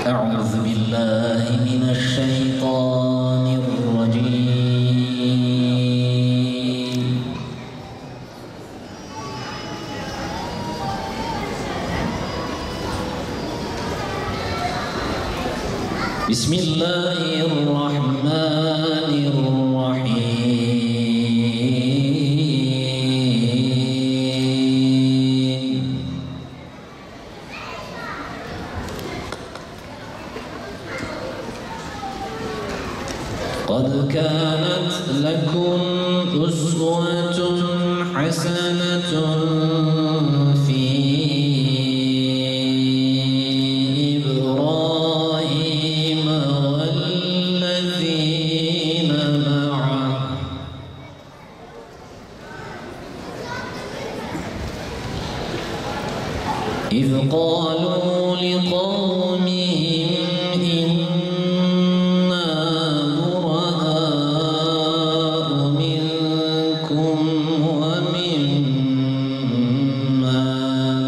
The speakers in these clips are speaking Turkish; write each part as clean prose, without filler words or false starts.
أعوذ بالله من الشيطان الرجيم. بسم الله الرحمن الرحيم. قد كانت لكم أسوة حسنة في إبراهيم والذين معه إذ قالوا لقومهم إنا براء منكم ومما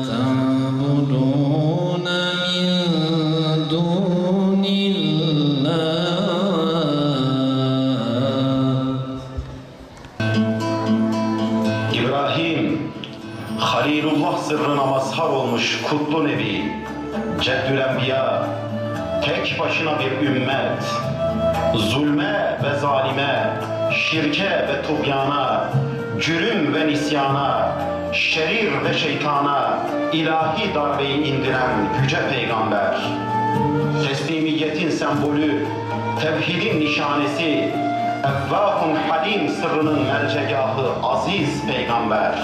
تعبدون من دون الله. İbrahim, Halilullah sırrına mazhar olmuş kutlu nebi, Ceddül Enbiya, tek başına bir ümmet, zulme ve zalime, şirke ve tuğyana, cürüm ve nisyana, şerir ve şeytana ilahi darbeyi indiren yüce peygamber. Teslimiyetin sembolü, tevhidin nişanesi, Evvahun Halim sırrının mercegahı aziz peygamber.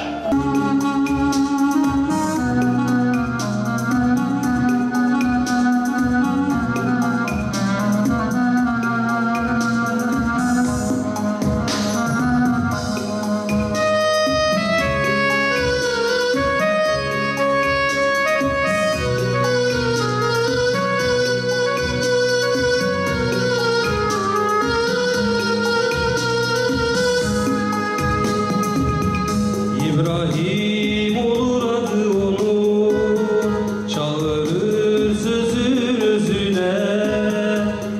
İbrahim olur adı onun, çağırır sözün özüne.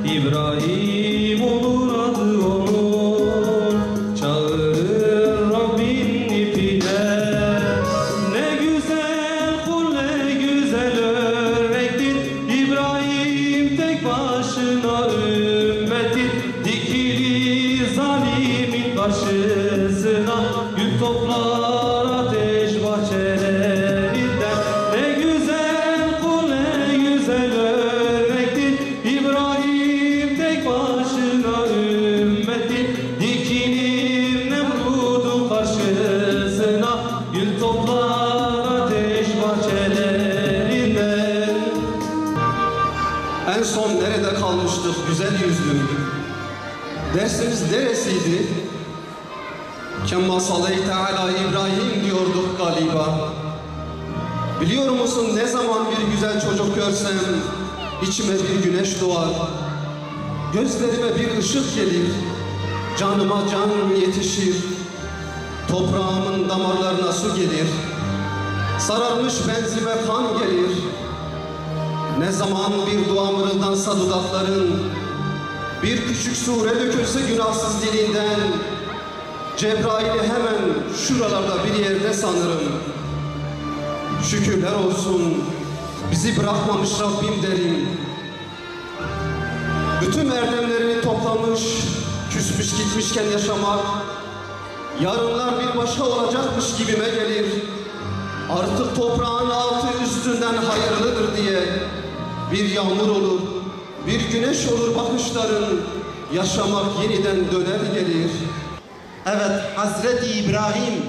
İbrahim olur adı onun, çağırır Rabbin ipine. Ne güzel kul, ne güzel örnektir İbrahim, tek başına ümmetin. Dikilir zalimin karşısına, gül toplar ateş bahçelerinden. Ne güzel kul, ne güzel örnektir İbrahim, tek başına ümmetin. Dikilir Nemrut'un karşısına, gül toplar ateş bahçelerinden. En son nerede kalmıştık güzel yüzlüm? Dersimiz neresiydi? Kemma sallallahu teala İbrahim diyorduk galiba. Biliyor musun ne zaman bir güzel çocuk görsem içime bir güneş doğar. Gözlerime bir ışık gelir. Canıma can yetişir. Toprağımın damarlarına su gelir. Sararmış benzime kan gelir. Ne zaman bir dua mırıldansa dudakların, bir küçük sure dökülse günahsız dilinden, Cebrail'i hemen şuralarda bir yerde sanırım. Şükürler olsun bizi bırakmamış Rabbim derim. Bütün erdemlerini toplamış, küsmüş gitmişken yaşamak, yarınlar bir başka olacakmış gibime gelir. Artık toprağın altı üstünden hayırlıdır diye bir yağmur olur, bir güneş olur bakışların, yaşamak yeniden döner gelir. Evet, Hazreti İbrahim,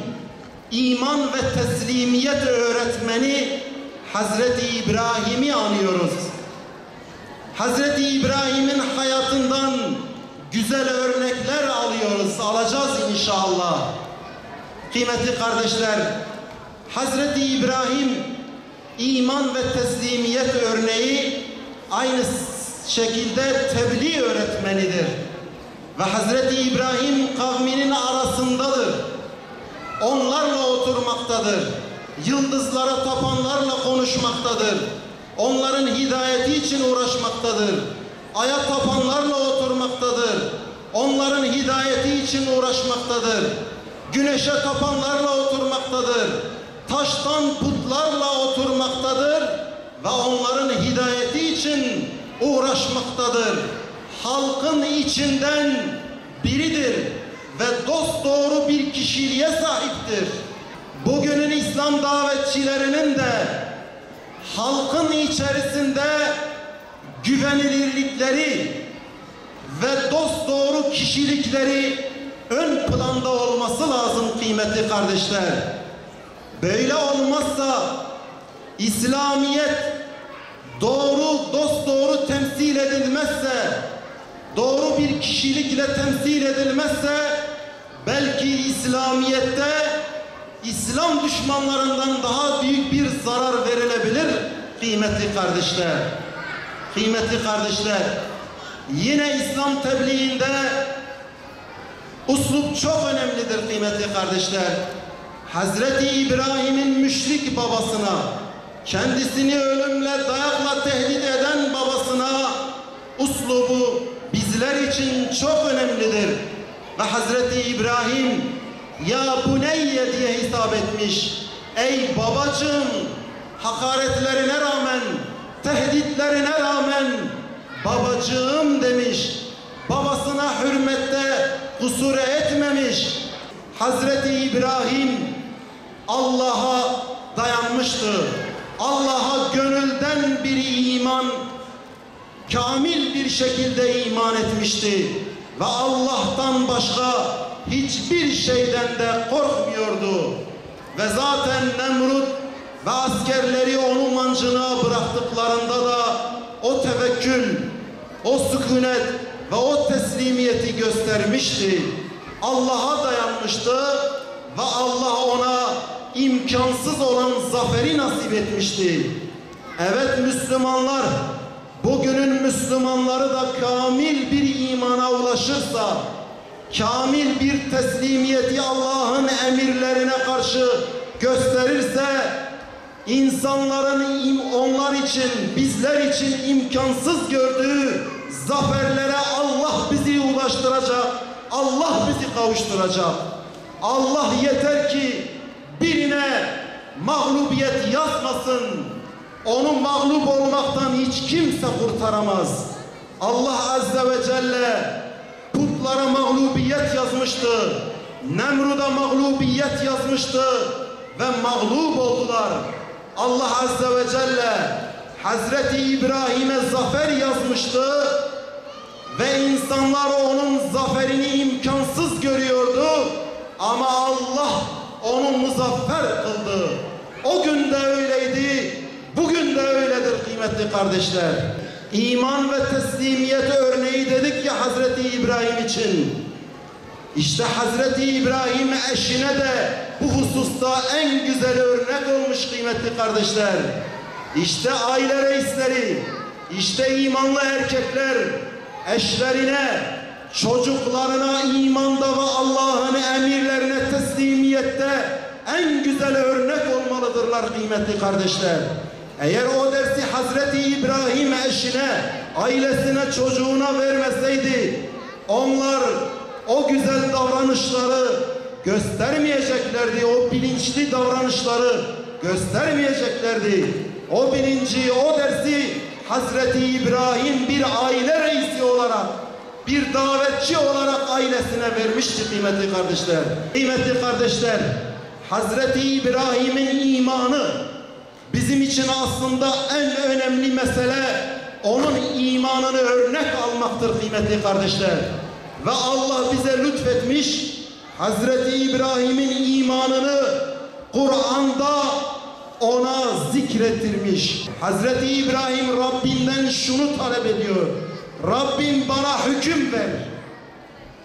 iman ve teslimiyet öğretmeni Hazreti İbrahim'i anıyoruz. Hazreti İbrahim'in hayatından güzel örnekler alacağız inşallah. Kıymetli kardeşler, Hazreti İbrahim iman ve teslimiyet örneği, aynı şekilde tebliğ öğretmenidir. Ve Hazreti İbrahim kavminin arasındadır. Onlarla oturmaktadır. Yıldızlara tapanlarla konuşmaktadır. onların hidayeti için uğraşmaktadır. Aya tapanlarla oturmaktadır. Onların hidayeti için uğraşmaktadır. Güneşe tapanlarla oturmaktadır. Taştan putlarla oturmaktadır ve onların hidayeti için uğraşmaktadır. Halkın içinden biridir ve dosdoğru bir kişiliğe sahiptir. Bugünün İslam davetçilerinin de halkın içerisinde güvenilirlikleri ve dosdoğru kişilikleri ön planda olması lazım kıymetli kardeşler. Böyle olmazsa İslamiyet doğru, dosdoğru temsil edilmezse, doğru bir kişilikle temsil edilmezse belki İslamiyet'te İslam düşmanlarından daha büyük bir zarar verilebilir kıymetli kardeşler. Kıymetli kardeşler, yine İslam tebliğinde uslup çok önemlidir kıymetli kardeşler. Hazreti İbrahim'in müşrik babasına, kendisini ölümle, dayakla tehdit eden babasına uslubu bizler için çok önemlidir. Ve Hazreti İbrahim ya buneyye diye hitap etmiş. Ey babacığım, hakaretlerine rağmen, tehditlerine rağmen babacığım demiş. Babasına hürmette kusur etmemiş. Hazreti İbrahim Allah'a dayanmıştı. Allah'a gönülden bir iman, kamil bir şekilde iman etmişti. Ve Allah'tan başka hiçbir şeyden de korkmuyordu. Ve zaten Nemrut ve askerleri onu mancınığa bıraktıklarında da o tevekkül, o sükunet ve o teslimiyeti göstermişti. Allah'a dayanmıştı ve Allah ona imkansız olan zaferi nasip etmişti. Evet Müslümanlar, bugünün Müslümanları da kamil bir imana ulaşırsa, kamil bir teslimiyeti Allah'ın emirlerine karşı gösterirse, insanların onlar için, bizler için imkansız gördüğü zaferlere Allah bizi ulaştıracak, Allah bizi kavuşturacak. Allah yeter ki birine mağlubiyet yazmasın. Onu mağlup olmaktan hiç kimse kurtaramaz. Allah Azze ve Celle putlara mağlubiyet yazmıştı. Nemrud'a mağlubiyet yazmıştı ve mağlup oldular. Allah Azze ve Celle Hazreti İbrahim'e zafer yazmıştı ve insanlar onun zaferini imkansız görüyordu ama Allah onu muzaffer kıldı. O gün de öyleydi, bugün de öyledir kıymetli kardeşler. İman ve teslimiyet örneği dedik ya Hazreti İbrahim için. İşte Hazreti İbrahim eşine de bu hususta en güzel örnek olmuş kıymetli kardeşler. İşte aile reisleri, işte imanlı erkekler eşlerine, çocuklarına imanda ve Allah'ın emirlerine teslimiyette en güzel örnek olmalıdırlar kıymetli kardeşler. Eğer o dersi Hazreti İbrahim eşine, ailesine, çocuğuna vermeseydi, onlar o güzel davranışları göstermeyeceklerdi, o bilinçli davranışları göstermeyeceklerdi. O bilinci, o dersi Hazreti İbrahim bir aile reisi olarak, bir davetçi olarak ailesine vermişti kıymetli kardeşler. Kıymetli kardeşler, Hazreti İbrahim'in imanı bizim için aslında en önemli mesele onun imanını örnek almaktır kıymetli kardeşler. Ve Allah bize lütfetmiş, Hazreti İbrahim'in imanını Kur'an'da ona zikrettirmiş. Hazreti İbrahim Rabbinden şunu talep ediyor. Rabbim bana hüküm ver.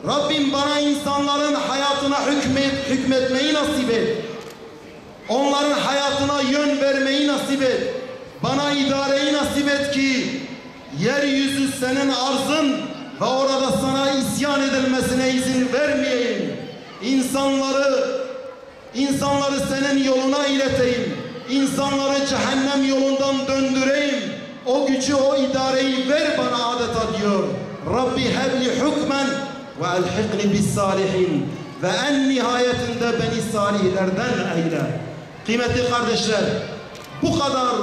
Rabbim bana insanların hayatına hükmetmeyi nasip et. Onların hayatına yön vermeyi nasip et. Bana idareyi nasip et ki yeryüzü senin arzın ve orada sana isyan edilmesine izin vermeyeyim. İnsanları senin yoluna ileteyim. İnsanları cehennem yolundan döndüreyim. O gücü, o idareyi ver bana adeta diyor. Rabbi hebli hukmen ve elhiqni bis salihin. Ve en nihayetinde beni salihlerden eyle. Kıymetli kardeşler, bu kadar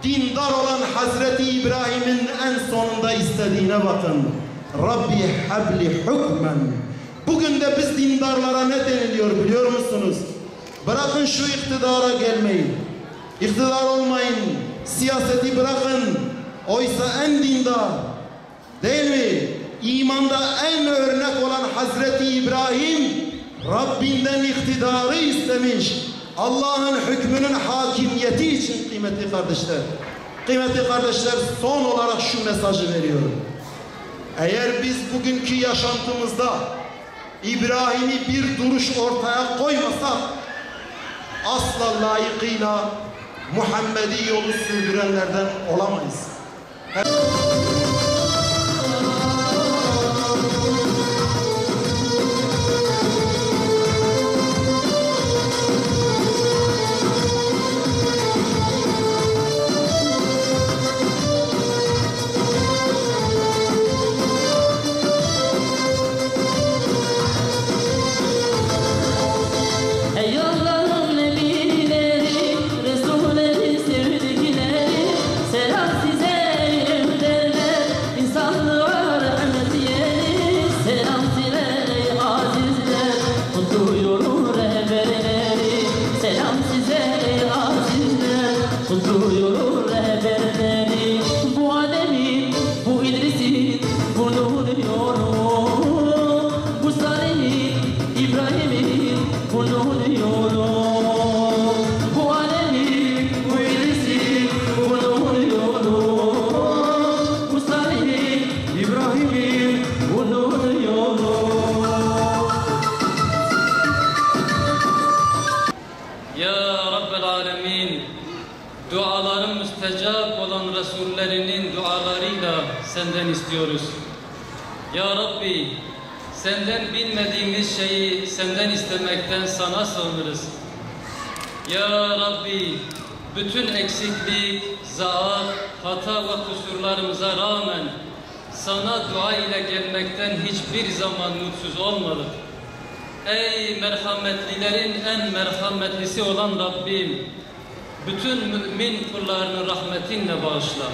dindar olan Hazreti İbrahim'in en sonunda istediğine bakın. Rabbi hebli hukmen. Bugün de biz dindarlara ne deniliyor biliyor musunuz? Bırakın şu iktidara gelmeyi. İktidar olmayın. Siyaseti bırakın. Oysa en dindar, değil mi? İmanda en örnek olan Hazreti İbrahim Rabbinden iktidarı istemiş. Allah'ın hükmünün hakimiyeti için kıymetli kardeşler. Kıymetli kardeşler, son olarak şu mesajı veriyorum. Eğer biz bugünkü yaşantımızda İbrahim'i bir duruş ortaya koymasak asla layıkıyla Muhammedi yolu sürdürenlerden olamayız. Ey Allah'ın nebileri, Resulleri, sevdikleri, selam size derler, insanlığa rahmet yeri, selam size ey azizler, mutlu yolun rehberleri, selam size ey azizler, mutlu yolun rehberleri, bu Adem'in, bu İdris'in, bu Nuh'un yolu, bu Salih'in, İbrahim'in, bu Nuh'un yolu, bu Adem'in, bu İdris'in, bu Nuh'un yolu, bu Salih'in, İbrahim'in, bu Nuh'un yolu. Ya Rabbel Alemin, duaların müstecap olan Resullerinin dualarıyla senden istiyoruz. Ya Rabbi, senden bilmediğimiz şeyi senden istemekten sana sığınırız. Ya Rabbi, bütün eksiklik, zaaf, hata ve kusurlarımıza rağmen sana dua ile gelmekten hiçbir zaman mutsuz olmadık. Ey merhametlilerin en merhametlisi olan Rabbim, bütün mümin kullarını rahmetinle bağışla.